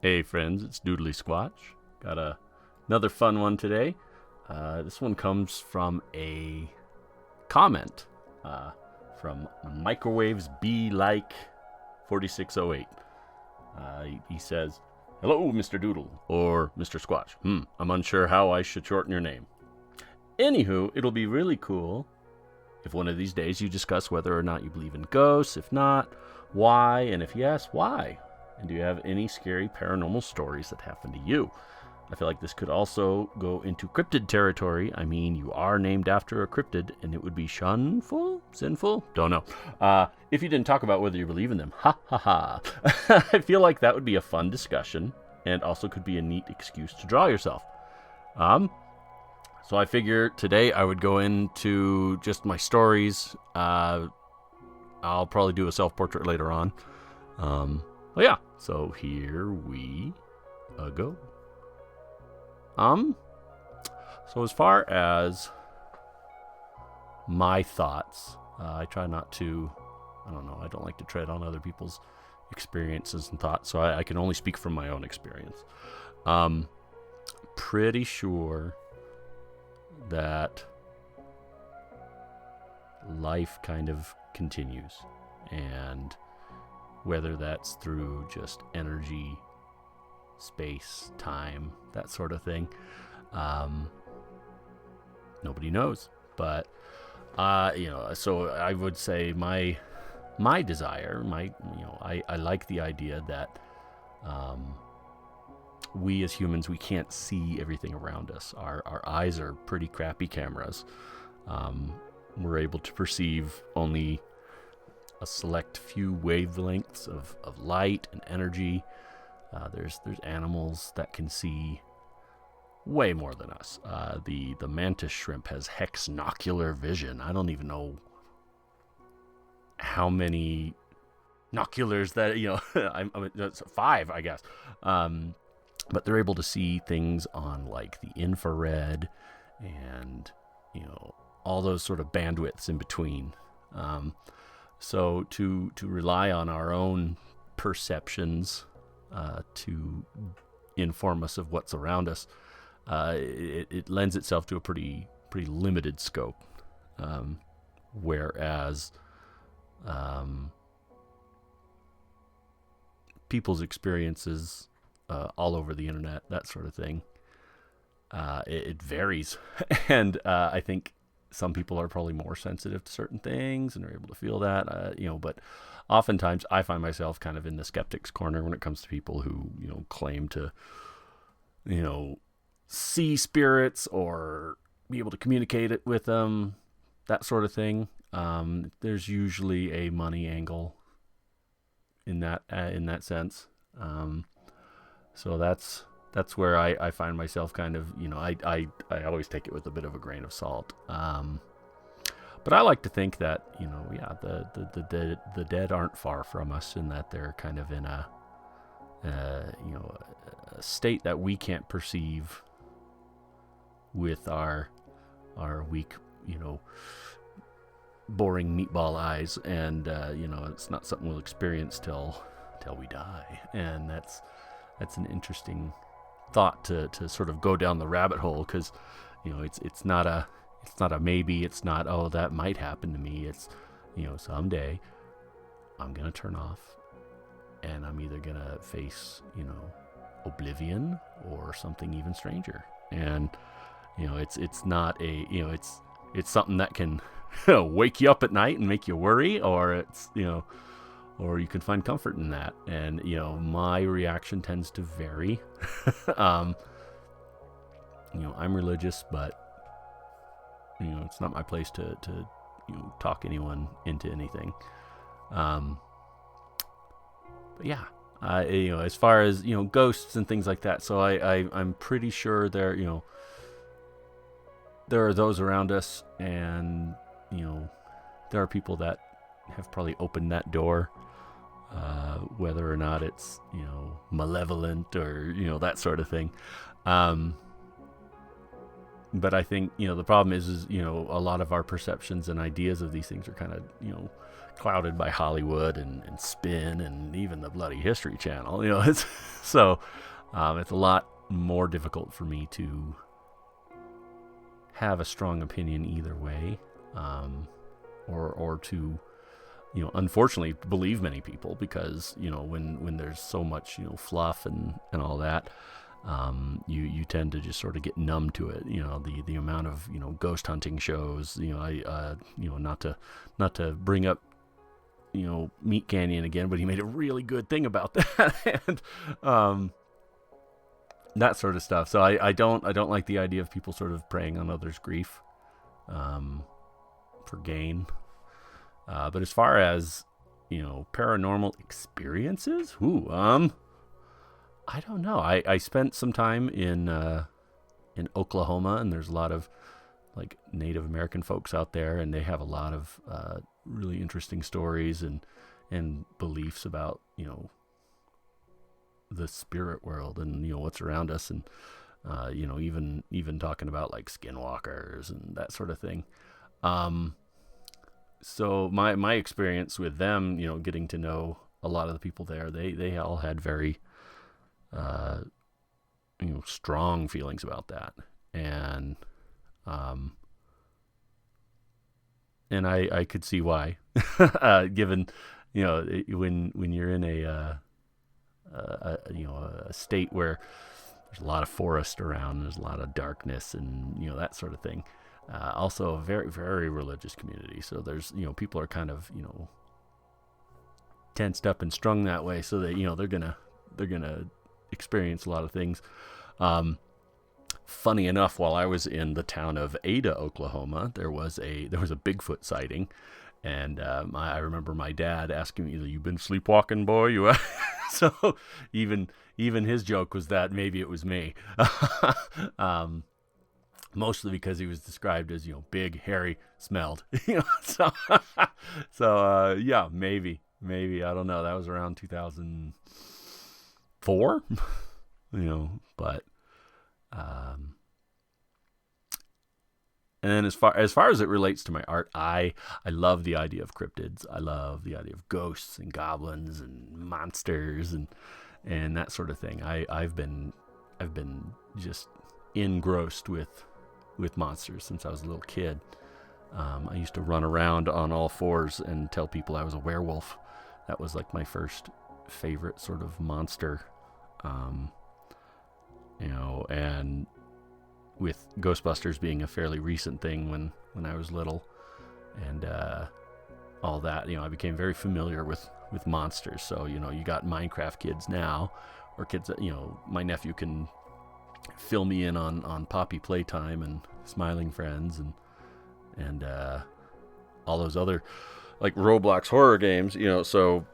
Hey friends, it's Doodly Squatch. Got another fun one today. This one comes from a comment from Microwaves Be Like 4608. He says, "Hello, Mr. Doodle, or Mr. Squatch. I'm unsure how I should shorten your name. Anywho, it'll be really cool if one of these days you discuss whether or not you believe in ghosts. If not, why? And if yes, why? And do you have any scary paranormal stories that happen to you?" I feel like this could also go into cryptid territory. I mean, you are named after a cryptid, and it would be shunful? Sinful? Don't know. If you didn't talk about whether you believe in them. Ha ha ha. I feel like that would be a fun discussion, and also could be a neat excuse to draw yourself. So I figure today I would go into just my stories. I'll probably do a self-portrait later on. But yeah, so here we go. So as far as my thoughts, I try not to, I don't like to tread on other people's experiences and thoughts, so I can only speak from my own experience. Pretty sure that life kind of continues, and whether that's through just energy, space, time, that sort of thing, nobody knows. But so I would say my desire, I like the idea that we as humans, we can't see everything around us. Our eyes are pretty crappy cameras. We're able to perceive only a select few wavelengths of light and energy. There's animals that can see way more than us. The mantis shrimp has hexnocular vision. I don't even know how many noculars that, it's 5, I guess. But they're able to see things on like the infrared and, all those sort of bandwidths in between. So to rely on our own perceptions to inform us of what's around us, it lends itself to a pretty limited scope. Whereas people's experiences all over the internet, that sort of thing, it varies. And I think some people are probably more sensitive to certain things and are able to feel that, but oftentimes I find myself kind of in the skeptic's corner when it comes to people who, claim to, see spirits or be able to communicate it with them, that sort of thing. There's usually a money angle in that sense. So that's where I find myself kind of, I always take it with a bit of a grain of salt. But I like to think that, the dead aren't far from us, and that they're kind of in a state that we can't perceive with our weak, boring meatball eyes, and it's not something we'll experience till we die. And that's an interesting thought to sort of go down the rabbit hole, because it's not a maybe, it's not, oh, that might happen to me. It's, someday I'm gonna turn off, and I'm either gonna face oblivion or something even stranger. And it's not a, it's something that can wake you up at night and make you worry, or it's or you can find comfort in that. And, my reaction tends to vary. I'm religious, but, it's not my place to talk anyone into anything. But yeah, as far as, ghosts and things like that. So I'm pretty sure there are those around us, and, there are people that have probably opened that door. Whether or not it's, malevolent or, that sort of thing. but I think, the problem is, a lot of our perceptions and ideas of these things are kind of, clouded by Hollywood and spin and even the bloody History Channel. It's so it's a lot more difficult for me to have a strong opinion either way, or to, unfortunately believe many people, because, when there's so much, fluff and all that, you tend to just sort of get numb to it. The amount of, ghost hunting shows, not to bring up, Meat Canyon again, but he made a really good thing about that. And that sort of stuff. So I don't like the idea of people sort of preying on others' grief for gain. But as far as, paranormal experiences, I don't know. I spent some time in Oklahoma, and there's a lot of like Native American folks out there, and they have a lot of really interesting stories and beliefs about, the spirit world and, what's around us, and even talking about like skinwalkers and that sort of thing. So my experience with them, getting to know a lot of the people there, they all had very strong feelings about that, and I could see why, given, when you're in a state where there's a lot of forest around, there's a lot of darkness, and that sort of thing. Also a very, very religious community, so there's, people are kind of, tensed up and strung that way, so that, they're gonna experience a lot of things. Funny enough, while I was in the town of Ada, Oklahoma, there was a Bigfoot sighting, and I remember my dad asking me, "You been sleepwalking, boy?" You so even his joke was that maybe it was me. Mostly because he was described as, big, hairy, smelled. So yeah, maybe I don't know. That was around 2004, but and then as far as it relates to my art, I love the idea of cryptids. I love the idea of ghosts and goblins and monsters and that sort of thing. I've been just engrossed with monsters since I was a little kid. I used to run around on all fours and tell people I was a werewolf. That was like my first favorite sort of monster. And with Ghostbusters being a fairly recent thing when I was little, and all that, I became very familiar with monsters. So, you got Minecraft kids now, or kids that, my nephew can fill me in on Poppy Playtime and Smiling Friends and all those other like Roblox horror games, so.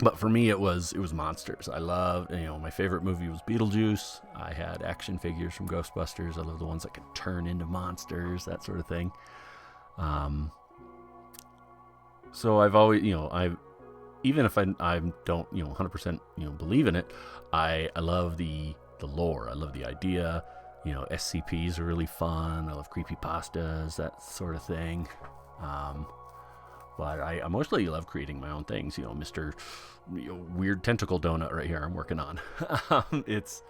But for me, it was monsters. I loved, my favorite movie was Beetlejuice. I had action figures from Ghostbusters. I love the ones that could turn into monsters, that sort of thing. So I've always, even if I don't, 100%, believe in it, I love the lore. I love the idea. SCPs are really fun. I love creepypastas, that sort of thing. But I mostly love creating my own things. Mr. Weird Tentacle Donut right here I'm working on. It's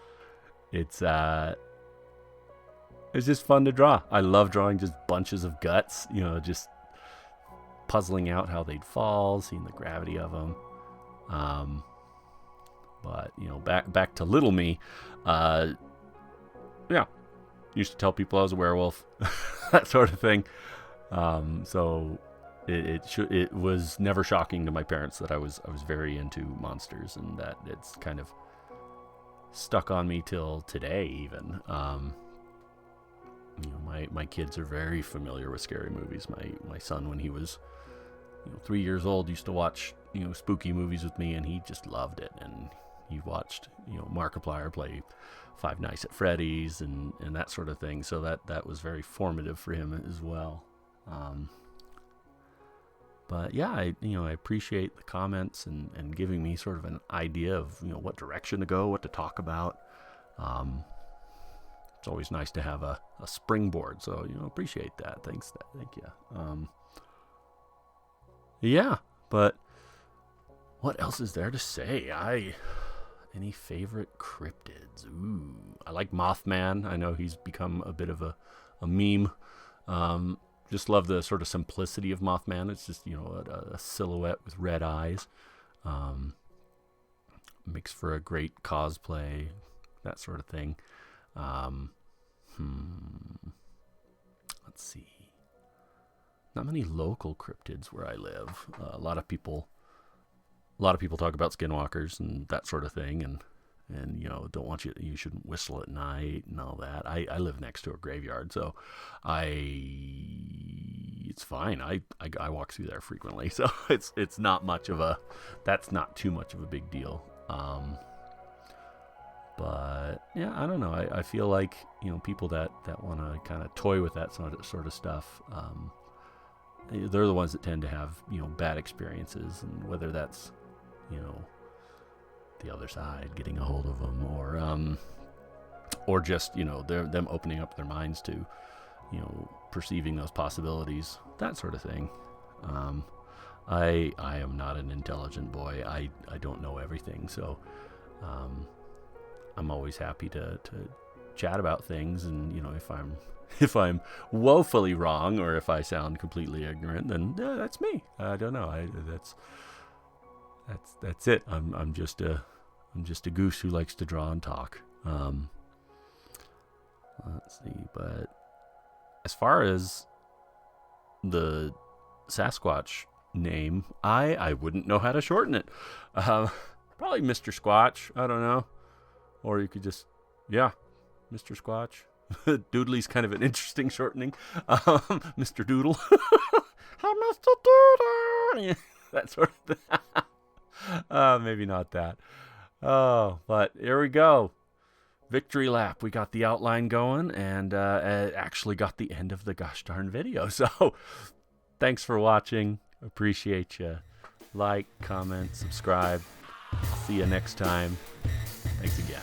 just fun to draw. I love drawing just bunches of guts, just puzzling out how they'd fall, seeing the gravity of them. But, back to little me, used to tell people I was a werewolf, that sort of thing. So it was never shocking to my parents that I was very into monsters, and that it's kind of stuck on me till today even. My kids are very familiar with scary movies. My son, when he was 3 years old, used to watch spooky movies with me, and he just loved it. And he watched Markiplier play Five Nights at Freddy's and that sort of thing. So that was very formative for him as well. But yeah, I appreciate the comments and giving me sort of an idea of what direction to go, what to talk about. it's always nice to have a springboard. So, appreciate that. Thanks. Thank you. Yeah, but what else is there to say? Any favorite cryptids? Ooh, I like Mothman. I know he's become a bit of a meme. Just love the sort of simplicity of Mothman. It's just, a silhouette with red eyes. Makes for a great cosplay, that sort of thing. Let's see. Not many local cryptids where I live. A lot of people talk about skinwalkers and that sort of thing, and don't want you shouldn't whistle at night and all that. I live next to a graveyard, so it's fine. I walk through there frequently, so it's not much of that's not too much of a big deal. But yeah, I don't know. I feel like people that want to kind of toy with that sort of stuff, they're the ones that tend to have bad experiences, and whether that's the other side getting a hold of them, or just them opening up their minds to perceiving those possibilities, that sort of thing. I am not an intelligent boy. I don't know everything, so I'm always happy to chat about things, and if I'm woefully wrong, or if I sound completely ignorant, then that's me. I don't know. That's it. I'm just a goose who likes to draw and talk. Let's see, but as far as the Sasquatch name, I wouldn't know how to shorten it. Probably Mr. Squatch. I don't know. Or you could just, Mr. Squatch. Doodly's kind of an interesting shortening. Mr. Doodle. Hi, Mr. Doodle. That sort of thing. Maybe not that. Oh, but here we go. Victory lap. We got the outline going, and actually got the end of the gosh darn video. So thanks for watching. Appreciate you. Like, comment, subscribe. See you next time. Thanks again.